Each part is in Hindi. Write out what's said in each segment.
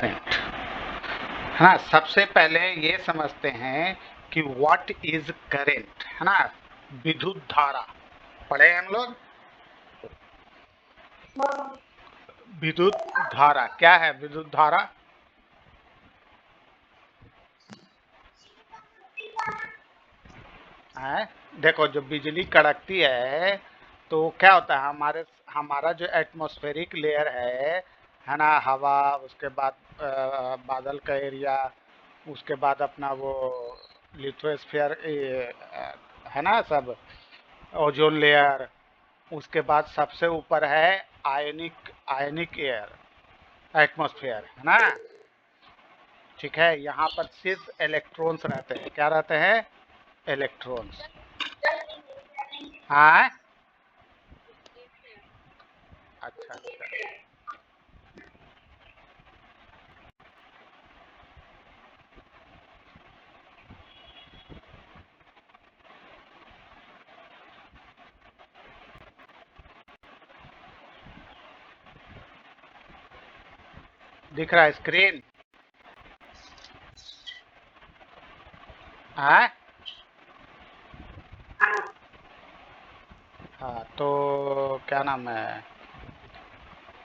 करंट, है ना। सबसे पहले ये समझते हैं कि व्हाट इज करंट, है ना। विद्युत धारा पढ़े हम लोग। विद्युत धारा क्या है? विद्युत धारा है, देखो जो बिजली कड़कती है तो क्या होता है, हमारा जो एटमॉस्फेरिक लेयर है ना, हवा, उसके बाद बादल का एरिया, उसके बाद अपना वो लिथोस्फीयर है ना, सब ओजोन लेयर, उसके बाद सबसे ऊपर है आयनिक आयनिक एयर एटमॉस्फेयर, है ना। ठीक है, यहाँ पर सिर्फ इलेक्ट्रॉन्स रहते हैं। क्या रहते हैं? इलेक्ट्रॉन्स। हाँ, अच्छा अच्छा। दिख रहा है स्क्रीन? हाँ हाँ, तो क्या नाम है,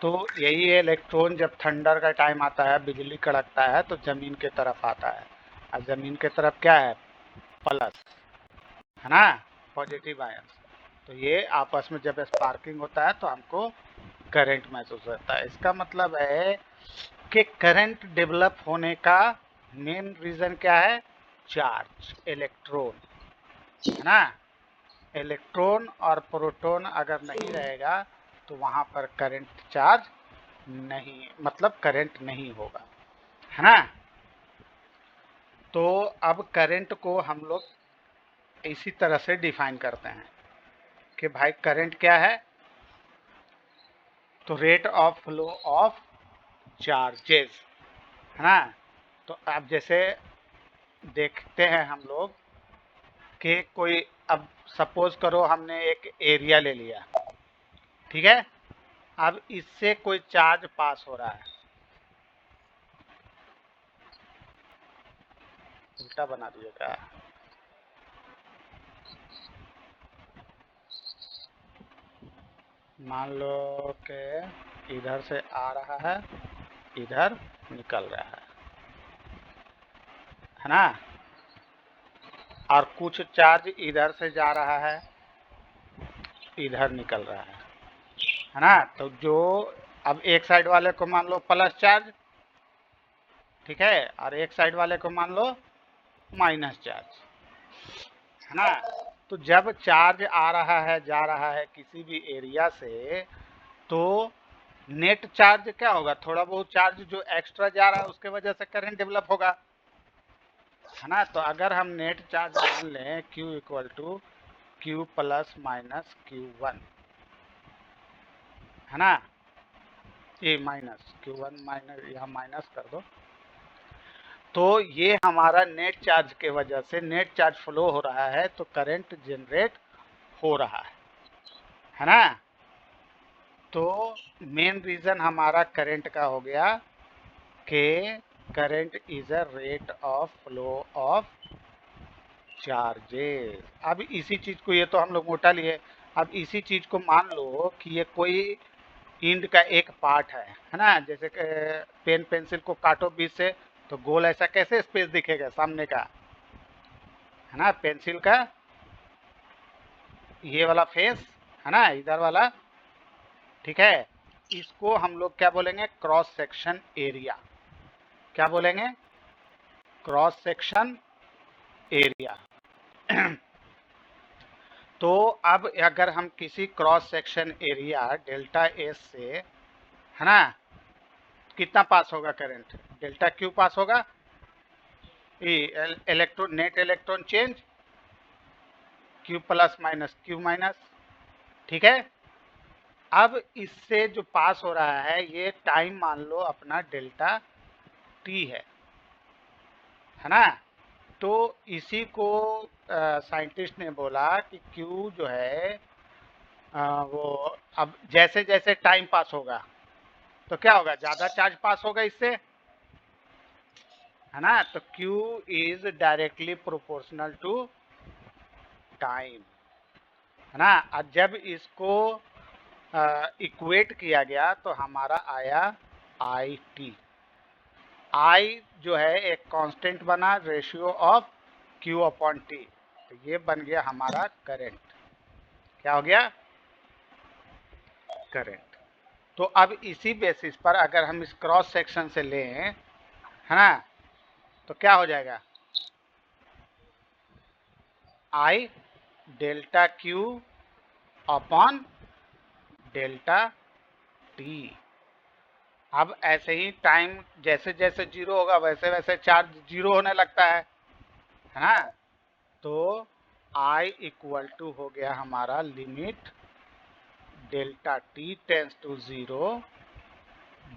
तो यही है, इलेक्ट्रॉन जब थंडर का टाइम आता है, बिजली कड़कता है तो जमीन के तरफ आता है, और जमीन के तरफ क्या है? प्लस, है ना, पॉजिटिव आयन। तो ये आपस में जब स्पार्किंग होता है तो हमको करंट महसूस होता है। इसका मतलब है कि करंट डेवलप होने का मेन रीजन क्या है? चार्ज, इलेक्ट्रॉन, है ना। इलेक्ट्रॉन और प्रोटॉन अगर नहीं रहेगा तो वहां पर करंट चार्ज नहीं, मतलब करंट नहीं होगा, है ना। तो अब करंट को हम लोग इसी तरह से डिफाइन करते हैं कि भाई करंट क्या है? तो rate of flow of charges, है ना। तो अब जैसे देखते हैं हम लोग कि कोई, अब सपोज करो हमने एक एरिया ले लिया, ठीक है। अब इससे कोई चार्ज पास हो रहा है, उल्टा बना दिएगा। मान लो कि इधर से आ रहा है, इधर निकल रहा है ना, और कुछ चार्ज इधर से जा रहा है, इधर निकल रहा है ना। तो जो, अब एक साइड वाले को मान लो प्लस चार्ज, ठीक है, और एक साइड वाले को मान लो माइनस चार्ज, है ना। तो जब चार्ज आ रहा है, जा रहा है किसी भी एरिया से, तो नेट चार्ज क्या होगा? थोड़ा बहुत चार्ज जो एक्स्ट्रा जा रहा है उसके वजह से करंट डेवलप होगा, है ना। तो अगर हम नेट चार्ज मान लें Q equal to Q plus minus Q1, है ना, ये माइनस Q1 माइनस, यहाँ माइनस कर दो, तो ये हमारा नेट चार्ज के वजह से नेट चार्ज फ्लो हो रहा है तो करंट जनरेट हो रहा है ना। तो मेन रीजन हमारा करंट का हो गया कि current is a rate of flow of charges. अब इसी चीज को, ये तो हम लोग मोटा लिए, अब इसी चीज को मान लो कि ये कोई इंड का एक पार्ट है ना। जैसे पेन पेंसिल को काटो बीच से तो गोल ऐसा कैसे स्पेस दिखेगा सामने का, है ना, पेंसिल का ये वाला फेस, है ना, इधर वाला, ठीक है। इसको हम लोग क्या बोलेंगे? Cross section area. क्या बोलेंगे? Cross section area. तो अब अगर हम किसी cross section area delta S से, है ना, कितना पास होगा करंट? डेल्टा क्यू पास होगा, electron, net electron change Q plus minus Q minus, ठीक है। अब इससे जो पास हो रहा है ये टाइम मान लो अपना डेल्टा टी है ना। तो इसी को साइंटिस्ट ने बोला कि क्यू जो है वो, अब जैसे जैसे टाइम पास होगा तो क्या होगा? ज़्यादा चार्ज पास होगा इससे, है ना। तो Q is directly proportional to time, है ना। और जब इसको इक्वेट किया गया तो हमारा आया आई टी। आई जो है एक कांस्टेंट बना, ratio of Q upon T, तो ये बन गया हमारा करंट। क्या हो गया? करंट। तो अब इसी बेसिस पर अगर हम इस क्रॉस सेक्शन से लें, है ना, तो क्या हो जाएगा? I delta Q upon delta T. अब ऐसे ही टाइम जैसे जैसे जीरो होगा वैसे वैसे चार्ज जीरो होने लगता है ना। तो आई इक्वल टू हो गया हमारा limit delta t tends to zero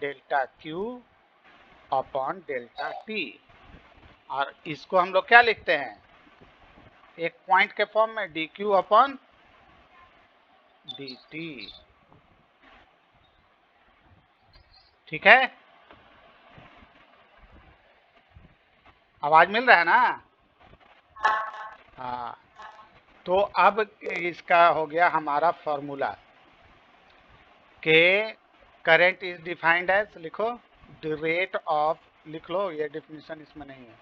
delta Q upon delta t. और इसको हम लोग क्या लिखते हैं? एक पॉइंट के फॉर्म में D Q upon D T. ठीक है, आवाज मिल रहा है ना? हाँ, तो अब इसका हो गया हमारा फॉर्मूला के करंट इज डिफाइंड एज, लिखो द रेट ऑफ, लिख लो, ये डिफिनेशन इसमें नहीं है,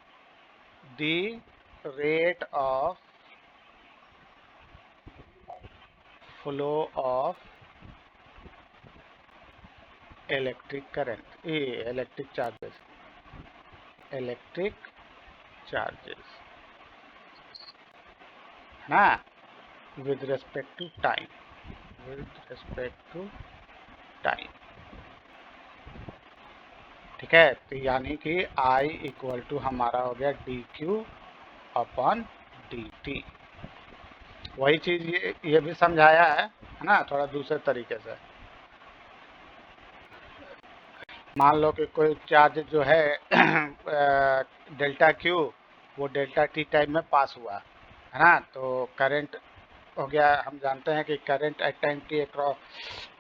the rate of flow of electric current, electric charges, electric charges, है ना, with respect to time, with respect to time. ठीक है, तो यानी कि I इक्वल टू हमारा हो गया D Q upon D T. वही चीज ये भी समझाया है ना, थोड़ा दूसरे तरीके से। मान लो कि कोई चार्ज जो है डेल्टा क्यू, वो डेल्टा टी टाइम में पास हुआ, है ना, तो करंट हो गया, हम जानते हैं कि current at time T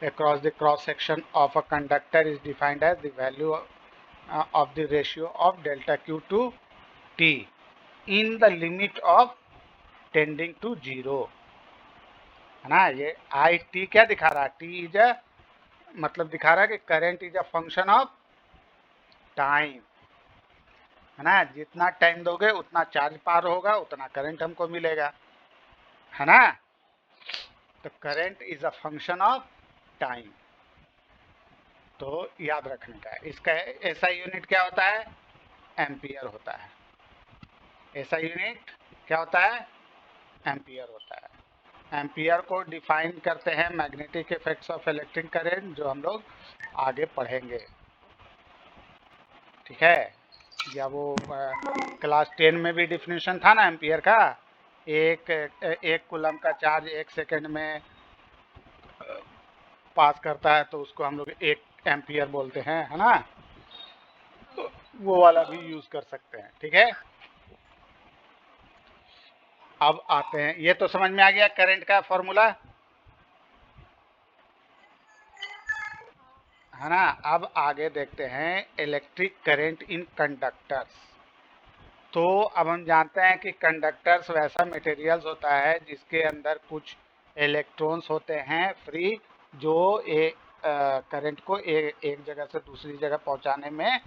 across the cross section of a conductor is defined as the value of the ratio of delta q to t in the limit of tending to zero, है ना। ये आई टी क्या दिखा रहा है? टी इज अ, मतलब दिखा रहा है कि current is a function of time, है ना। जितना टाइम दोगे उतना चार्ज पार होगा, उतना करंट हमको मिलेगा, है ना। तो current is a function of time, तो याद रखने का है। इसका ऐसा यूनिट क्या होता है? एम्पियर होता है। ऐसा यूनिट क्या होता है? एम्पियर होता है। एम्पियर को डिफाइन करते हैं magnetic effects of electric current, जो हम लोग आगे पढ़ेंगे। ठीक है, या वो क्लास 10 में भी डिफिनेशन था ना एम्पियर का। एक कूलम का चार्ज 1 सेकंड में पास करता है, तो उसको हम लोग 1 एम्पियर बोलते हैं, है ना। तो वो वाला भी यूज कर सकते हैं। ठीक है, अब आते हैं, ये तो समझ में आ गया करंट का फॉर्मूला, है ना। अब आगे देखते हैं इलेक्ट्रिक करंट इन कंडक्टर्स। तो अब हम जानते हैं कि कंडक्टर्स वैसा मटेरियल्स होता है जिसके अंदर कुछ इलेक्ट्रॉन्स होते हैं फ्री, जो करंट को एक जगह से दूसरी जगह पहुंचाने में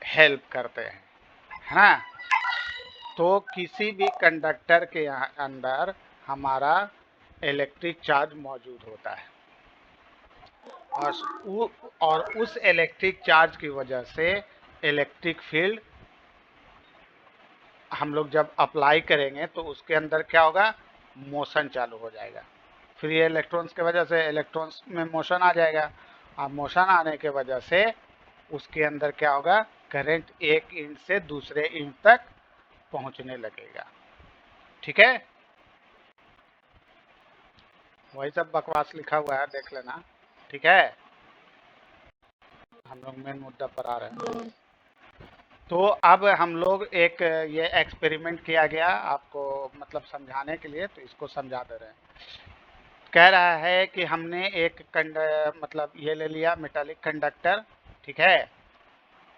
हेल्प करते हैं, है ना। तो किसी भी कंडक्टर के अंदर हमारा इलेक्ट्रिक चार्ज मौजूद होता है, और उस इलेक्ट्रिक चार्ज की वजह से इलेक्ट्रिक फील्ड हम लोग जब अप्लाई करेंगे तो उसके अंदर क्या होगा? मोशन चालू हो जाएगा। फ्री इलेक्ट्रॉन्स के वजह से इलेक्ट्रॉन्स में मोशन आ जाएगा। अब मोशन आने के वजह से उसके अंदर क्या होगा? करंट एक इंच से दूसरे इंच तक पहुंचने लगेगा। ठीक है, वही सब बकवास लिखा हुआ है, देख लेना। ठीक है, हम लोग मेन मुद्दा पर आ रहे हैं। तो अब हम लोग एक ये एक्सपेरिमेंट किया गया आपको मतलब समझाने के लिए, तो इसको समझा दे रहे हैं। कह रहा है कि हमने एक मतलब ये ले लिया मेटालिक कंडक्टर, ठीक है।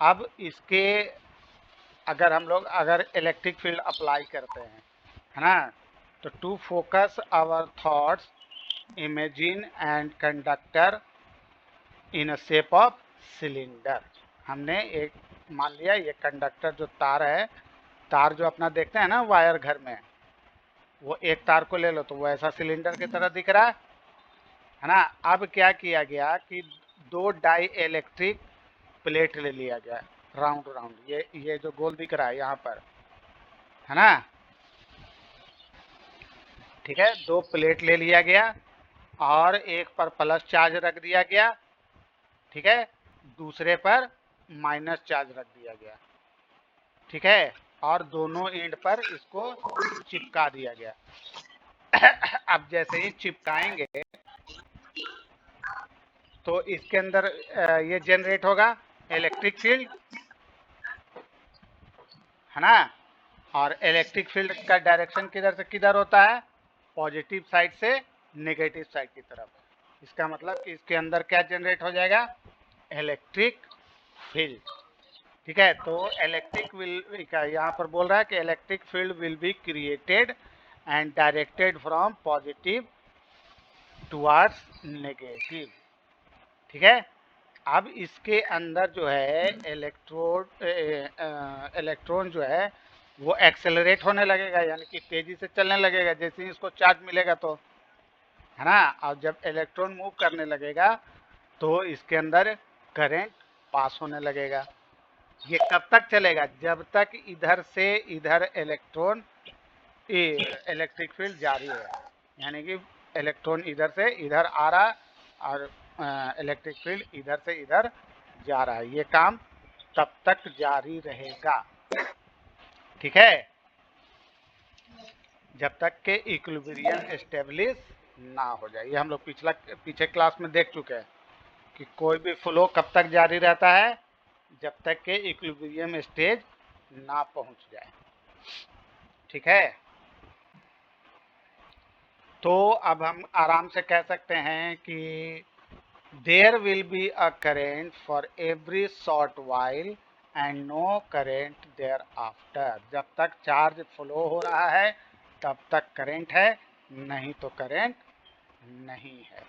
अब इसके अगर हम लोग अगर इलेक्ट्रिक फील्ड अप्लाई करते हैं, है ना, तो to focus our thoughts imagine and conductor in a shape of cylinder. हमने एक मान लिया ये कंडक्टर जो तार है, तार जो अपना देखते हैं ना वायर घर में, वो एक तार को ले लो तो वो ऐसा सिलेंडर की तरह दिख रहा है ना। अब क्या किया गया कि दो डाई इलेक्ट्रिक प्लेट ले लिया गया, राउंड राउंड, ये जो गोल दिख रहा है यहाँ पर, है ना, ठीक है, दो प्लेट ले लिया गया और एक पर प्लस चार्ज रख दिया गया, ठीक है, दूसरे पर माइनस चार्ज रख दिया गया, ठीक है, और दोनों एंड पर इसको चिपका दिया गया। अब जैसे ही चिपकाएंगे तो इसके अंदर ये जनरेट होगा इलेक्ट्रिक फील्ड, है ना, और इलेक्ट्रिक फील्ड का डायरेक्शन किधर से किधर होता है, पॉजिटिव साइड से नेगेटिव साइड की तरफ। इसका मतलब कि इसके अंदर क्या जनरेट हो जाएगा, इलेक्ट्रिक फील्ड, ठीक है। तो इलेक्ट्रिक विल का यहाँ पर बोल रहा है कि electric field will be created and directed from positive towards negative, ठीक है। अब इसके अंदर जो है इलेक्ट्रॉन जो है वो एक्सेलरेट होने लगेगा, यानी कि तेजी से चलने लगेगा जैसे ही इसको चार्ज मिलेगा तो, है ना। और जब इलेक्ट्रॉन मूव करने लगेगा तो इसके अंदर करंट पास होने लगेगा। ये कब तक चलेगा, जब तक इधर से इधर इलेक्ट्रॉन इलेक्ट्रिक फील्ड जारी है, यानी कि इलेक्ट्रॉन इधर से इधर आ रहा और इलेक्ट्रिक फील्ड इधर से इधर जा रहा है, ये काम तब तक जारी रहेगा, ठीक है, जब तक के इक्विलिब्रियम एस्टेब्लिश ना हो जाए। ये हम लोग पीछे क्लास में देख चुके हैं कि कोई भी फ्लो कब तक जारी रहता है, जब तक के इक्विलिब्रियम स्टेज ना पहुंच जाए, ठीक है। तो अब हम आराम से कह सकते हैं कि there will be a current for every short while and no current thereafter. जब तक चार्ज फ्लो हो रहा है तब तक करेंट है, नहीं तो करेंट नहीं है।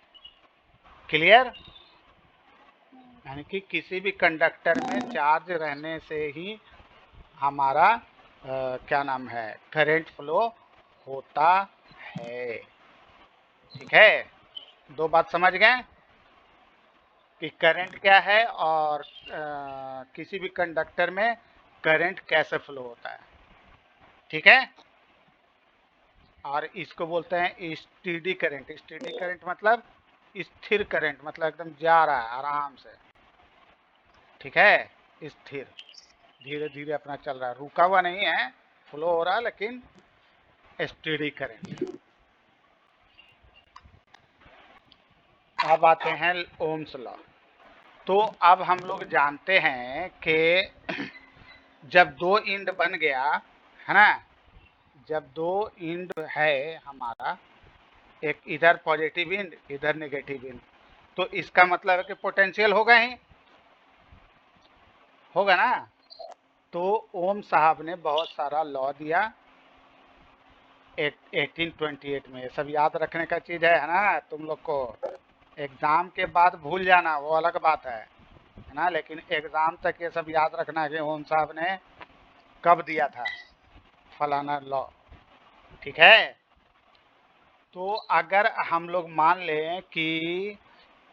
क्लियर, यानी कि किसी भी कंडक्टर में चार्ज रहने से ही हमारा क्या नाम है, करंट फ्लो होता है, ठीक है। दो बात समझ गए कि करंट क्या है और किसी भी कंडक्टर में करंट कैसे फ्लो होता है, ठीक है। और इसको बोलते हैं स्टेडी करंट। स्टेडी करंट मतलब स्थिर करंट, मतलब एकदम जा रहा है आराम से, ठीक है, स्थिर, धीरे धीरे अपना चल रहा है, रुका हुआ नहीं है, फ्लो हो रहा है लेकिन स्टेडी करंट। अब आते हैं ओम्स लॉ। तो अब हम लोग जानते हैं कि जब दो इंड बन गया, है ना, जब दो इंड है हमारा, एक इधर पॉजिटिव इंड इधर नेगेटिव इंड, तो इसका मतलब है कि पोटेंशियल होगा ही, होगा ना। तो ओम साहब ने बहुत सारा लॉ दिया 1828 में। ये सब याद रखने का चीज है ना, तुम लोग को एग्जाम के बाद भूल जाना वो अलग बात है ना, लेकिन एग्जाम तक ये सब याद रखना है कि ओम साहब ने कब दिया था फलाना लॉ, ठीक है। तो अगर हम लोग मान लें कि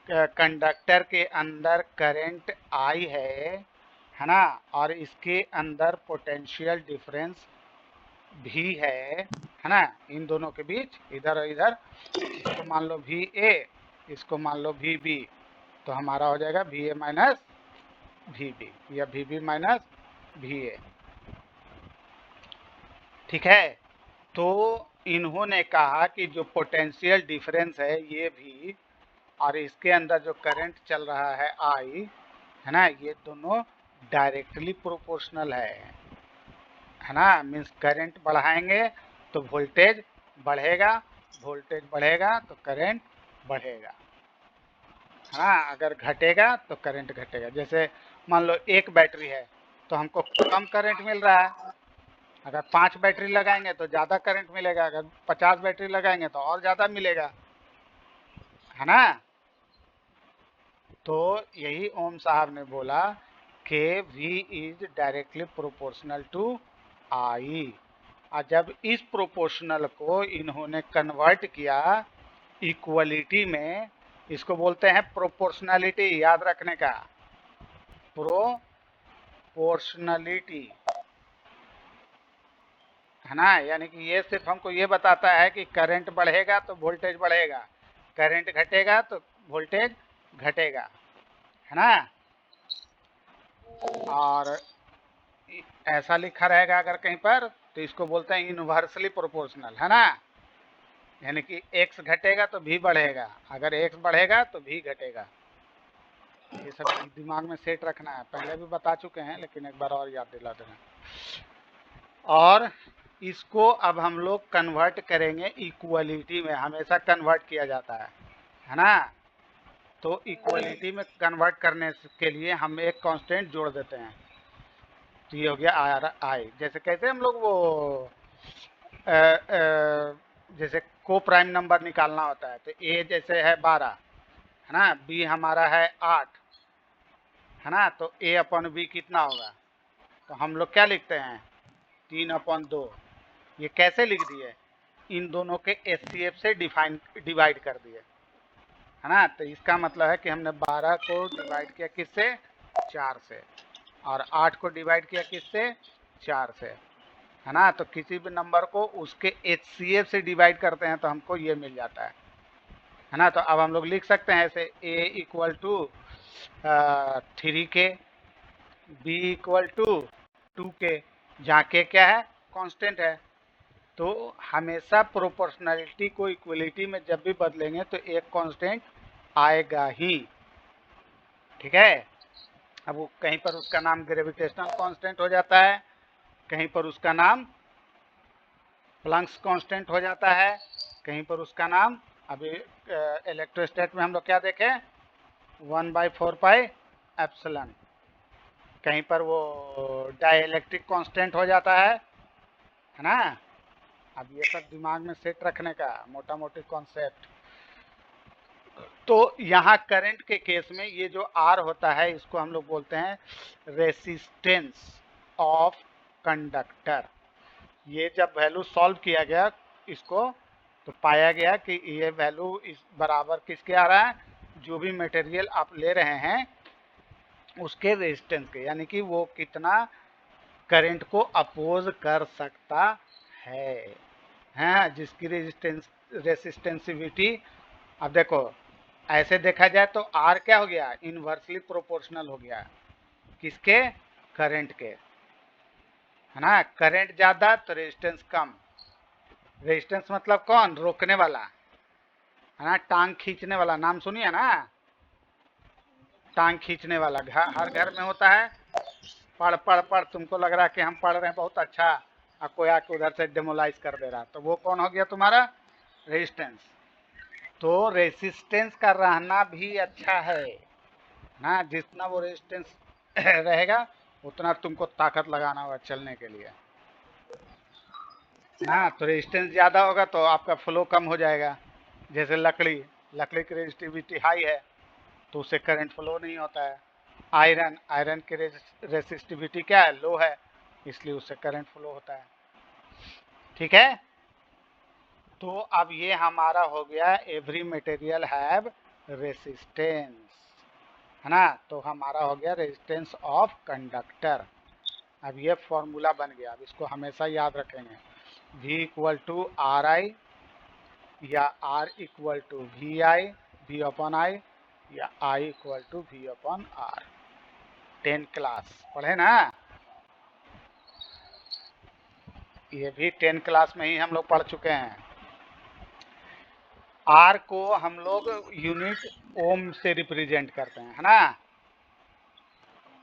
कंडक्टर के अंदर करंट आई है ना, और इसके अंदर पोटेंशियल डिफरेंस भी है ना, इन दोनों के बीच इधर और इधर, इसको मान लो वी ए, इसको मान लो वी बी, तो हमारा हो जाएगा V A minus V B या V B minus V A, ठीक है। तो इन्होंने कहा कि जो पोटेंशियल डिफरेंस है ये भी और इसके अंदर जो करंट चल रहा है आई, है ना, ये दोनों डायरेक्टली प्रोपोर्शनल है ना। मीन्स करंट बढ़ाएंगे तो वोल्टेज बढ़ेगा, वोल्टेज बढ़ेगा तो करंट बढ़ेगा, है ना। अगर घटेगा तो करंट घटेगा। जैसे मान लो एक बैटरी है, तो हमको कम करंट मिल रहा है। अगर 5 बैटरी लगाएंगे तो ज़्यादा करंट मिलेगा, अगर 50 बैटरी लगाएंगे तो और ज़्यादा मिलेगा, है ना। तो यही ओम साहब ने बोला कि V is directly proportional to I। और जब इस प्रोपोर्शनल को इन्होंने कन्वर्ट किया इक्वलिटी में, इसको बोलते हैं प्रोपोर्शनलिटी, याद रखने का, प्रोपोर्शनलिटी, है ना। यानी कि ये सिर्फ हमको ये बताता है कि करंट बढ़ेगा तो वोल्टेज बढ़ेगा, करंट घटेगा तो वोल्टेज घटेगा, है ना। और ऐसा लिखा रहेगा अगर कहीं पर तो इसको बोलते हैं यूनिवर्सली प्रोपोर्शनल, है ना। यानी कि x घटेगा तो v बढ़ेगा, अगर x बढ़ेगा तो v घटेगा। ये सब दिमाग में सेट रखना है, पहले भी बता चुके हैं लेकिन एक बार और याद दिला देना। और इसको अब हम लोग कन्वर्ट करेंगे इक्वलिटी में, हमेशा कन्वर्ट किया जाता है ना। तो इक्वलिटी में कन्वर्ट करने के लिए हम एक कांस्टेंट जोड़ देते हैं, तो ये हो गया आर आई। जैसे कैसे हम लोग वो जैसे को प्राइम नंबर निकालना होता है, तो ए जैसे है 12, है ना, बी हमारा है 8, है ना, तो ए अपन बी कितना होगा, तो हम लोग क्या लिखते हैं 3/2। ये कैसे लिख दिए, इन दोनों के एचसीएफ से डिवाइड कर दिए, है ना। तो इसका मतलब है कि हमने 12 को डिवाइड किया किससे, 4 से, और 8 को डिवाइड किया किससे, 4 से, है ना। तो किसी भी नंबर को उसके एचसीएफ से डिवाइड करते हैं तो हमको ये मिल जाता है ना। तो अब हम लोग लिख सकते हैं ऐसे a equal to 3k, b equal to 2k, जहाँ k क्या है, कांस्टेंट है। तो हमेशा प्रोपोर्शनलिटी को इक्वलिटी में जब भी बदलेंगे तो एक कांस्टेंट आएगा ही, ठीक है। अब वो कहीं पर उसका नाम ग्रेविटेशनल कांस्टेंट हो जाता है, कहीं पर उसका नाम प्लैंक्स कांस्टेंट हो जाता है, कहीं पर उसका नाम, अभी इलेक्ट्रोस्टैट में हम लोग क्या देखें 1/4 पाई एप्सिलॉन, कहीं पर वो डाइलेक्ट्रिक कांस्टेंट हो जाता है ना। अब ये सब दिमाग में सेट रखने का मोटा मोटी कॉन्सेप्ट। तो यहाँ करंट के केस में ये जो R होता है इसको हम लोग बोलते हैं रेसिस्टेंस ऑफ कंडक्टर। ये जब वैल्यू सॉल्व किया गया इसको, तो पाया गया कि ये वैल्यू इस बराबर किसके आ रहा है, जो भी मटेरियल आप ले रहे हैं उसके रेजिस्टेंस के, यानी कि वो कितना करंट को अपोज कर सकता है, हाँ, जिसकी रेसिस्टेंसिविटी। अब देखो ऐसे देखा जाए तो R क्या हो गया, इनवर्सली प्रोपोर्शनल हो गया किसके, करंट के, है ना। करंट ज्यादा तो रेजिस्टेंस कम, रेजिस्टेंस मतलब कौन, रोकने वाला, है ना, टांग खींचने वाला, नाम सुनिए ना, टांग खींचने वाला हर घर में होता है। पढ़ पढ़ पढ़, तुमको लग रहा है कि हम पढ़ रहे हैं बहुत अच्छा, और कोई आके उधर से डेमोलाइज कर दे रहा, तो वो कौन हो गया तुम्हारा, रेजिस्टेंस। तो रेसिस्टेंस का रहना भी अच्छा है ना, जितना वो रेजिस्टेंस रहेगा उतना तुमको ताकत लगाना होगा चलने के लिए ना। तो रेजिस्टेंस ज़्यादा होगा तो आपका फ्लो कम हो जाएगा। जैसे लकड़ी, लकड़ी की रेजिस्टिविटी हाई है तो उससे करंट फ्लो नहीं होता है। आयरन, आयरन की रेसिस्टिविटी क्या है, लो है, इसलिए उससे करंट फ्लो होता है, ठीक है। तो अब ये हमारा हो गया एवरी मटेरियल हैव रेसिस्टेंस, है ना। तो हमारा हो गया रेजिस्टेंस ऑफ कंडक्टर। अब ये फॉर्मूला बन गया, अब इसको हमेशा याद रखेंगे, V equal to R I, या R equal to V I, V upon I, या I equal to V upon R। 10 class पढ़े ना, ये भी 10 क्लास में ही हम लोग पढ़ चुके हैं। R को हम लोग यूनिट ओम से रिप्रेजेंट करते हैं, है ना।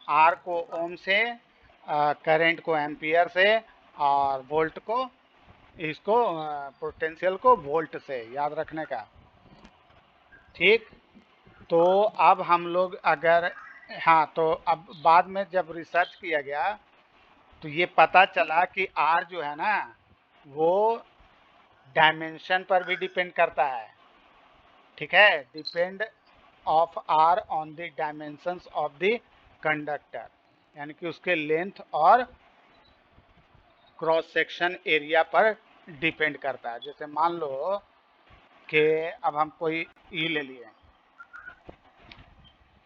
R को ओम से, करंट को एम्पियर से, और वोल्ट को, इसको पोटेंशियल को वोल्ट से, याद रखने का, ठीक। तो अब हम लोग अगर हाँ, तो अब बाद में जब रिसर्च किया गया तो ये पता चला कि आर जो है ना वो डायमेंशन पर भी डिपेंड करता है। ठीक है, depend of R on the dimensions of the conductor, यानी कि उसके लेंथ और क्रॉस सेक्शन एरिया पर डिपेंड करता है। जैसे मान लो कि अब हम कोई ई ले लिए,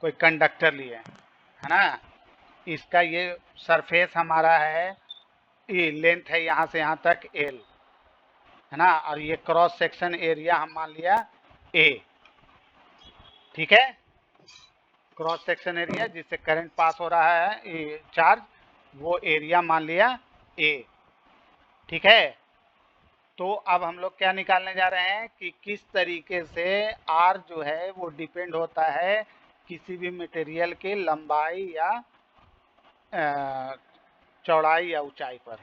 कोई कंडक्टर लिए, है ना, इसका ये सरफेस हमारा है, ये लेंथ है यहाँ से यहाँ तक एल, है ना, और ये क्रॉस सेक्शन एरिया हम मान लिया ए। ठीक है, क्रॉस सेक्शन एरिया जिससे करंट पास हो रहा है, ये चार्ज, वो एरिया मान लिया ए। ठीक है, तो अब हम लोग क्या निकालने जा रहे हैं कि किस तरीके से आर जो है वो डिपेंड होता है किसी भी मटेरियल की लंबाई या चौड़ाई या ऊंचाई पर।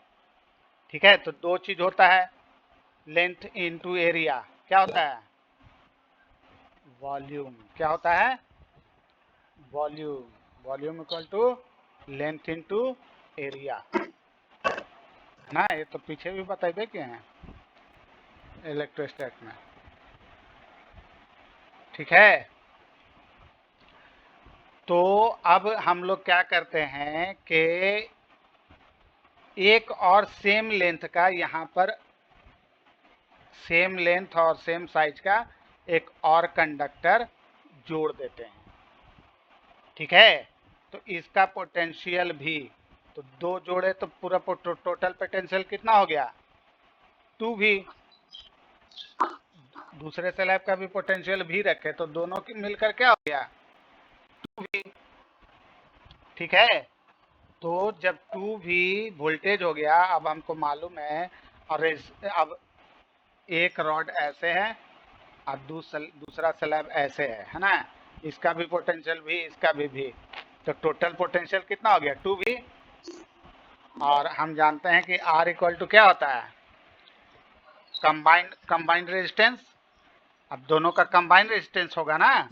ठीक है, तो दो चीज होता है, लेंथ इनटू एरिया। क्या होता है? वॉल्यूम। क्या होता है? Volume. Volume equal to length into area ना। ये तो पीछे भी बताइए के हैं इलेक्ट्रोस्टैट में। ठीक है, तो अब हम लोग क्या करते हैं कि एक और सेम लेंथ का यहाँ पर, सेम लेंथ और सेम साइज का एक और कंडक्टर जोड़ देते हैं। ठीक है, तो इसका पोटेंशियल भी, तो दो जोड़े तो पूरा टोटल पोटेंशियल कितना हो गया? 2V। दूसरे स्लैब का भी पोटेंशियल भी रखे तो दोनों की मिलकर क्या हो गया? 2V। ठीक है, तो जब 2V वोल्टेज हो गया, अब हमको मालूम है, और अब एक रॉड ऐसे है और दूसरा स्लैब ऐसे है ना, इसका भी पोटेंशियल भी, इसका भी, तो टोटल पोटेंशियल कितना हो गया? 2V। और हम जानते हैं कि R इक्वल टू क्या होता है? Combined resistance. अब दोनों का कंबाइंड रेजिस्टेंस होगा ना,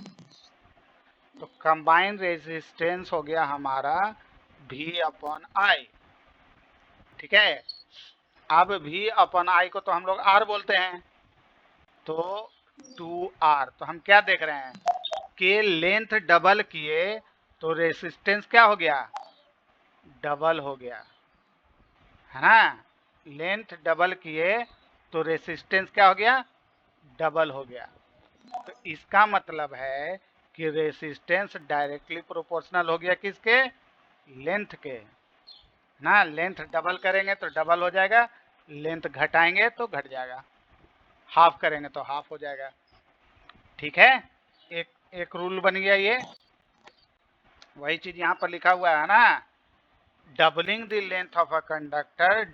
तो कंबाइंड रेजिस्टेंस हो गया हमारा V अपॉन I। ठीक है, अब V अपॉन I को तो हम लोग R बोलते हैं, तो 2R। तो हम क्या देख रहे हैं कि लेंथ डबल किए तो रेसिस्टेंस क्या हो गया? डबल हो गया, है ना। लेंथ डबल किए तो रेसिस्टेंस क्या हो गया? डबल हो गया। तो इसका मतलब है कि रेसिस्टेंस डायरेक्टली प्रोपोर्शनल हो गया किसके? लेंथ के ना। लेंथ डबल करेंगे तो डबल हो जाएगा, लेंथ घटाएंगे तो घट जाएगा, हाफ करेंगे तो हाफ हो जाएगा। ठीक है, एक एक रूल बन गया ये। वही चीज यहाँ पर लिखा हुआ है ना, doubling the length of a conductor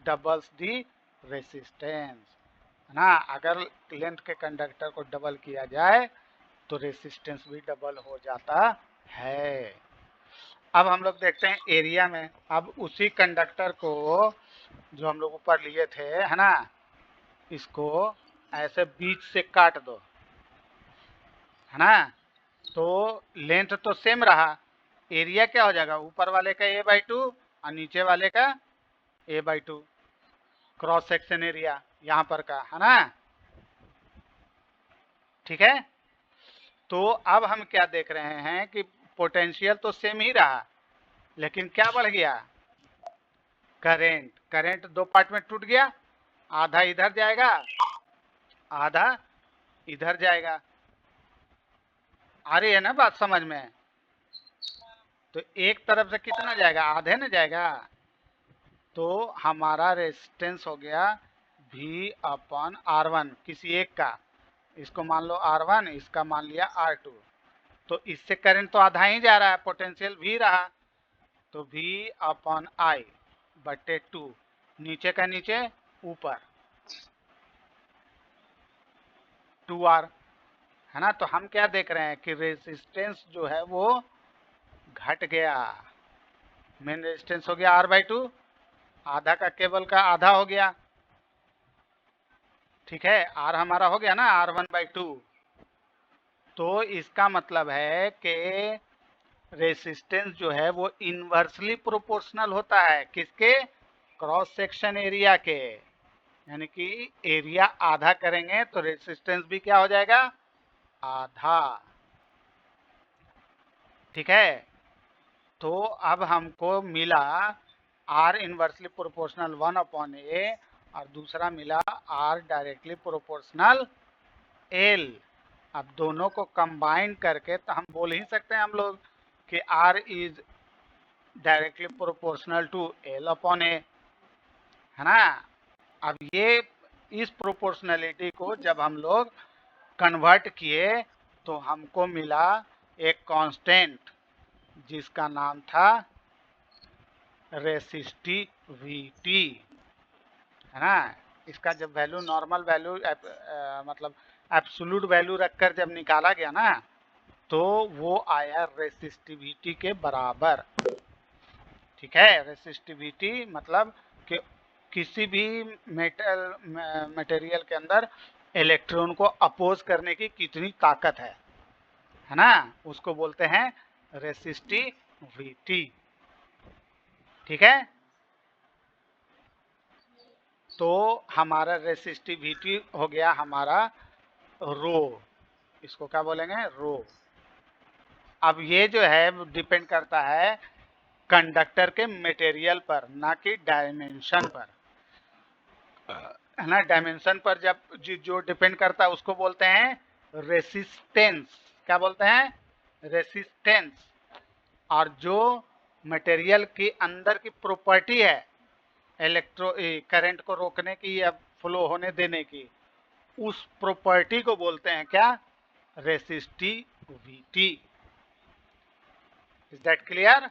doubles the resistance, है ना। अगर लेंथ के कंडक्टर को डबल किया जाए तो रेसिस्टेंस भी डबल हो जाता है। अब हम लोग देखते हैं एरिया में। अब उसी कंडक्टर को जो हम लोग ऊपर लिए थे, है ना, इसको ऐसे बीच से काट दो, है ना, तो लेंथ तो सेम रहा, एरिया क्या हो जाएगा? ऊपर वाले का A/2 और नीचे वाले का A/2, क्रॉस सेक्शन एरिया यहाँ पर का, है ना। ठीक है, तो अब हम क्या देख रहे हैं कि पोटेंशियल तो सेम ही रहा, लेकिन क्या बढ़ गया? करंट। करंट दो पार्ट में टूट गया, आधा इधर जाएगा, आधा इधर जाएगा। आ रही है ना बात समझ में? तो एक तरफ से कितना जाएगा? आधे ना जाएगा। तो हमारा रेजिस्टेंस हो गया V अपॉन R1, किसी एक का, इसको मान लो R1, इसका मान लिया R2। तो इससे करंट तो आधा ही जा रहा है, पोटेंशियल V रहा, तो V अपॉन I बटे 2, नीचे का नीचे ऊपर 2R, है ना। तो हम क्या देख रहे हैं कि रेजिस्टेंस जो है वो घट गया। मेन रेजिस्टेंस हो गया R/2, आधा का केबल का आधा हो गया। ठीक है, R हमारा हो गया ना R1/2। तो इसका मतलब है कि रेसिस्टेंस जो है वो इनवर्सली प्रोपोर्शनल होता है किसके? क्रॉस सेक्शन एरिया के। यानी कि एरिया आधा करेंगे तो रेसिस्टेंस भी क्या हो जाएगा? आधा। ठीक है, तो अब हमको मिला आर इनवर्सली प्रोपोर्शनल 1/a और दूसरा मिला आर डायरेक्टली प्रोपोर्शनल एल। अब दोनों को कंबाइन करके तो हम बोल ही सकते हैं हम लोग कि R is directly proportional to L/a, है ना। अब ये इस प्रोपोर्शनलिटी को जब हम लोग कन्वर्ट किए तो हमको मिला एक कांस्टेंट जिसका नाम था रेसिस्टिविटी, है ना। इसका जब वैल्यू नॉर्मल वैल्यू मतलब एब्सोल्यूट वैल्यू रखकर जब निकाला गया ना तो वो आया रेसिस्टिविटी के बराबर। ठीक है, रेसिस्टिविटी मतलब कि किसी भी मटेरियल के अंदर इलेक्ट्रॉन को अपोज करने की कितनी ताकत है ना, उसको बोलते हैं रेसिस्टिविटी। ठीक है, तो हमारा रेसिस्टिविटी हो गया हमारा रो, इसको क्या बोलेंगे? रो। अब ये जो है डिपेंड करता है कंडक्टर के मटेरियल पर, ना कि डायमेंशन पर, है ना। डायमेंशन पर जब जो डिपेंड करता है उसको बोलते हैं रेसिस्टेंस। क्या बोलते हैं? रेसिस्टेंस। और जो मटेरियल की अंदर की प्रॉपर्टी है करंट को रोकने की या फ्लो होने देने की, उस प्रॉपर्टी को बोलते हैं क्या? रेसिस्टिविटी। Is that clear?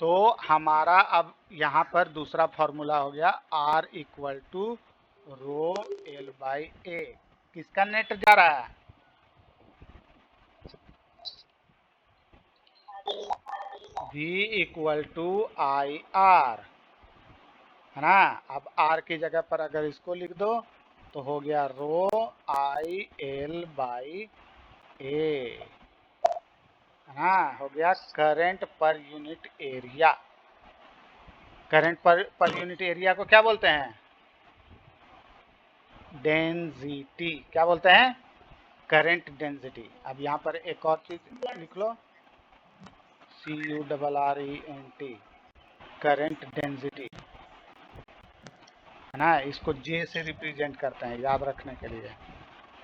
तो हमारा अब यहाँ पर दूसरा फॉर्मूला हो गया R equal to rho L by A. किसका नेट जा रहा है? V equal to I R, है ना। अब R की जगह पर अगर इसको लिख दो तो हो गया रो आई एल बाई ए, है ना। हो गया current per unit area. Current per unit area को क्या बोलते हैं? डेंसिटी। क्या बोलते हैं? Current density. अब यहाँ पर एक और चीज लिख लो, CURRENT, करंट डेंसिटी, है ना। इसको J से रिप्रेजेंट करते हैं याद रखने के लिए।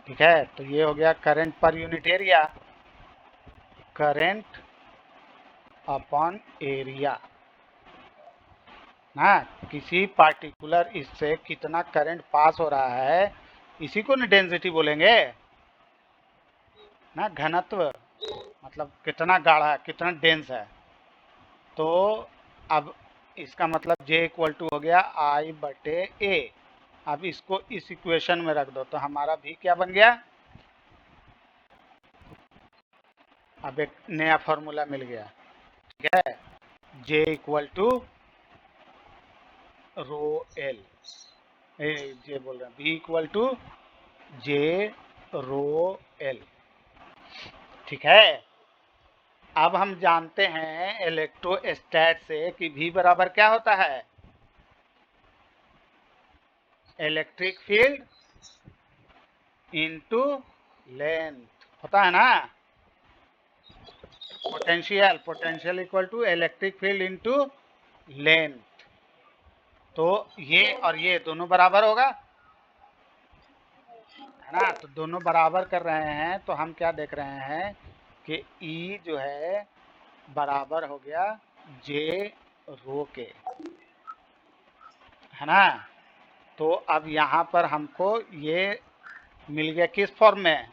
ठीक है, तो ये हो गया current per unit area, current upon area ना। किसी पार्टिकुलर इससे कितना करंट पास हो रहा है, इसी को ना डेंसिटी बोलेंगे ना। घनत्व मतलब कितना गाढ़ा, कितना डेंस है। तो अब इसका मतलब J इक्वल टू हो गया I बटे A। अब इसको इस इक्वेशन में रख दो तो हमारा भी क्या बन गया? अब एक नया फॉर्मूला मिल गया। ठीक है, J equal to rho L, J बोल रहे हैं, B equal to J rho L. ठीक है, अब हम जानते हैं इलेक्ट्रोस्टैट से कि V बराबर क्या होता है? इलेक्ट्रिक फील्ड इनटू लेंथ होता है ना। Potential equal to electric field into length. तो ये और ये दोनों बराबर होगा, है ना। तो दोनों बराबर कर रहे हैं तो हम क्या देख रहे हैं कि E जो है बराबर हो गया J रो के, है ना। तो अब यहाँ पर हमको ये मिल गया किस फॉर्म में?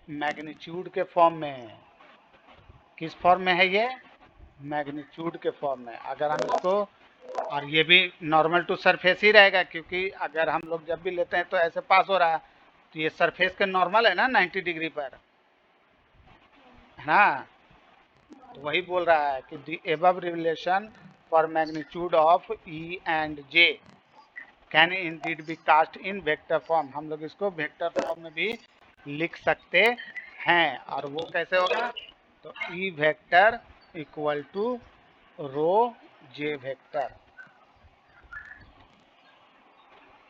मैग्नीट्यूड के फॉर्म में। किस फॉर्म में है ये? मैग्नीट्यूड के फॉर्म में। अगर हम इसको, और ये भी नॉर्मल टू सरफेस ही रहेगा क्योंकि अगर हम लोग जब भी लेते हैं तो ऐसे पास हो रहा है, तो ये सरफेस के नॉर्मल है ना 90 डिग्री पर, है ना। तो वही बोल रहा है कि the above relation for magnitude of E and J can indeed be cast in vector form. हम लोग इसको वेक्टर फॉर्म में भी लिख सकते हैं। और वो कैसे होगा? तो E vector equal to rho J vector.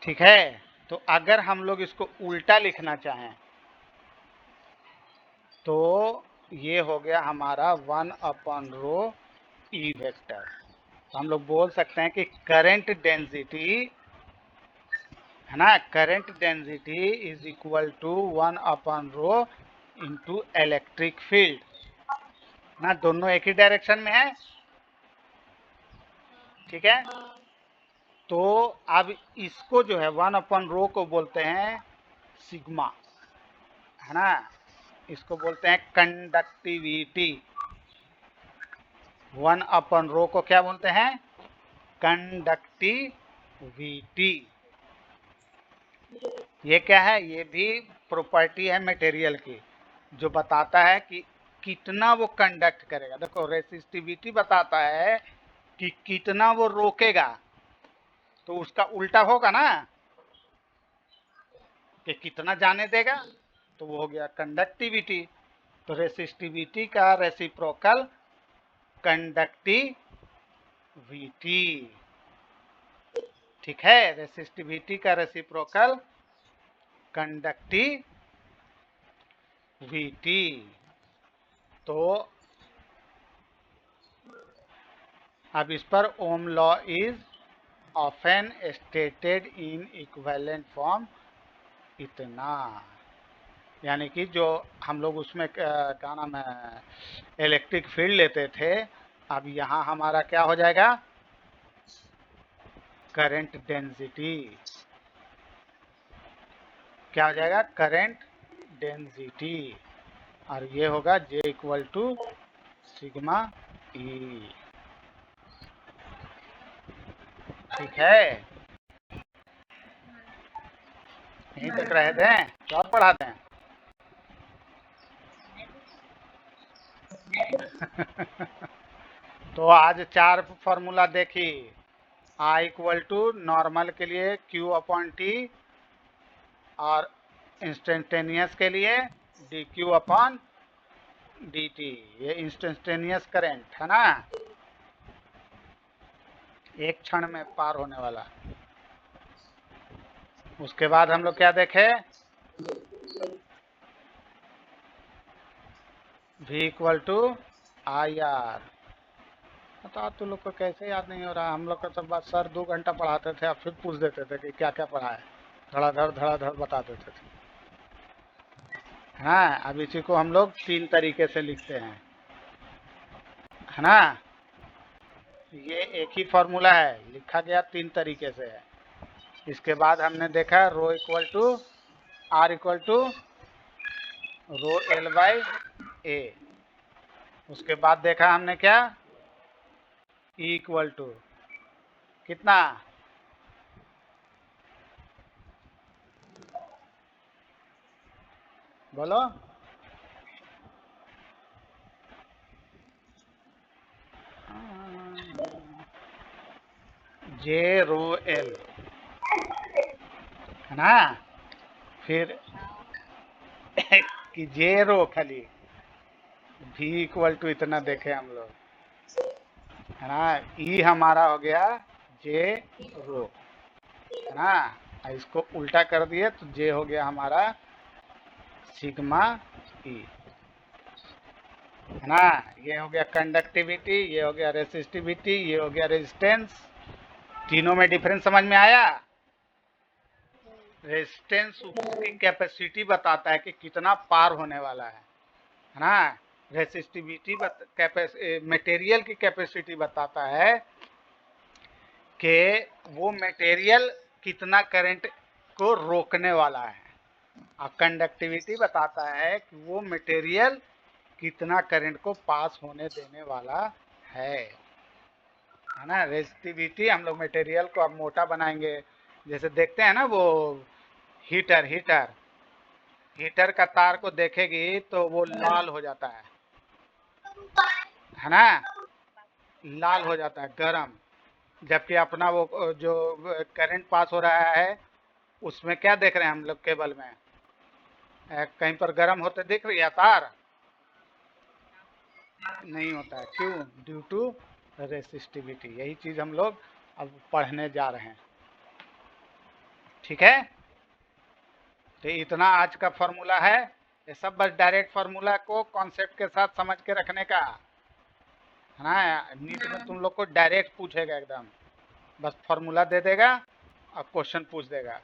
ठीक है। तो अगर हम लोग इसको उल्टा लिखना चाहें तो ये हो गया हमारा 1/रो ई वेक्टर। तो हम लोग बोल सकते हैं कि करंट डेंसिटी है ना, current density is equal to 1/रो इंटू इलेक्ट्रिक फील्ड ना, दोनों एक ही डायरेक्शन में है। ठीक है। तो अब इसको जो है 1/रो को बोलते हैं सिग्मा, है ना, इसको बोलते हैं कंडक्टिविटी। 1/रो को क्या बोलते हैं? कंडक्टिविटी। ये क्या है? ये भी प्रॉपर्टी है मटेरियल की, जो बताता है कि कितना वो कंडक्ट करेगा। देखो रेसिस्टिविटी बताता है कि कितना वो रोकेगा, तो उसका उल्टा होगा ना, कि कितना जाने देगा, तो वो हो गया कंडक्टिविटी। तो रेसिस्टिविटी का रेसिप्रोकल कंडक्टिविटी। ठीक है, रेसिस्टिविटी का रेसिप्रोकल कंडक्टिविटी। तो अब इस पर Ohm law is often stated in equivalent form इतना, यानी कि जो हम लोग उसमें क्या नाम है इलेक्ट्रिक फील्ड लेते थे, अब यहाँ हमारा क्या हो जाएगा? Current density. क्या हो जाएगा? Current density. और ये होगा जे इक्वल टू सिग्मा ई। ठीक है, यहीं तक रहे थे तो और पढ़ा दें। तो आज 4 फॉर्मूला देखी। I इक्वल टू नॉर्मल के लिए Q/T, और इंस्टेंटेनियस के लिए dQ/dt। ये इंस्टेंटेनियस करंट है ना, एक क्षण में पार होने वाला। उसके बाद हम लोग क्या देखे? V equal to IR। बता तू लोग को कैसे याद नहीं हो रहा? हम लोग को तो बस सर 2 घंटा पढ़ाते थे, अब फिर पूछ देते थे कि क्या क्या पढ़ा है, धड़ाधड़ बता देते थे। हाँ, अब इसी को हम लोग 3 तरीके से लिखते हैं, है ना। ये एक ही फॉर्मूला है, लिखा गया 3 तरीके से है। इसके बाद हमने देखा rho equal to R equal to rho L by A. उसके बाद देखा हमने क्या? ई इक्वल टू कितना? बोलो। जे रो एल, है ना। फिर कि जे रो खाली भी इक्वल टू इतना देखे हम लोग, है ना। ई हमारा हो गया जे रो, है ना। इसको उल्टा कर दिए तो जे हो गया हमारा सिग्मा ई, है ना। ये हो गया कंडक्टिविटी, ये हो गया रेसिस्टिविटी, ये हो गया रेजिस्टेंस। तीनों में डिफरेंस समझ में आया? रेजिस्टेंस उसकी कैपेसिटी बताता है कि कितना पार होने वाला है ना। रेसिस्टिविटी मटेरियल की कैपेसिटी बताता है कि वो मटेरियल कितना करंट को रोकने वाला है। और कंडक्टिविटी बताता है कि वो मटेरियल कितना करंट को पास होने देने वाला है ना। रेजिस्टिविटी हम लोग मटेरियल को अब मोटा बनाएंगे। जैसे देखते हैं ना वो हीटर हीटर हीटर का तार को देखेगी तो वो लाल हो जाता है ना, लाल हो जाता है गरम। जबकि अपना वो जो करंट पास हो रहा है उसमें क्या देख रहे हैं हम लोग केबल में? कहीं पर गर्म होते दिख रही है तार? नहीं होता है, क्यों? Due to resistivity. यही चीज हम लोग अब पढ़ने जा रहे हैं, ठीक है। तो इतना आज का फॉर्मूला है, ये सब बस डायरेक्ट फॉर्मूला को कॉन्सेप्ट के साथ समझ के रखने का है ना। नीट में तुम लोग को डायरेक्ट पूछेगा एकदम, बस फॉर्मूला दे देगा और क्वेश्चन पूछ देगा,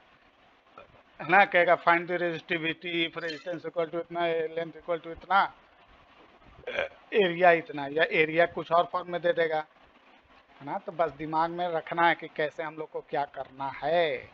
है ना। कहेगा find the resistivity if resistance equal to इतना, लेंथ इक्वल टू इतना, एरिया इतना, या एरिया कुछ और फॉर्म में दे देगा, है ना। तो बस दिमाग में रखना है कि कैसे हम लोग को क्या करना है।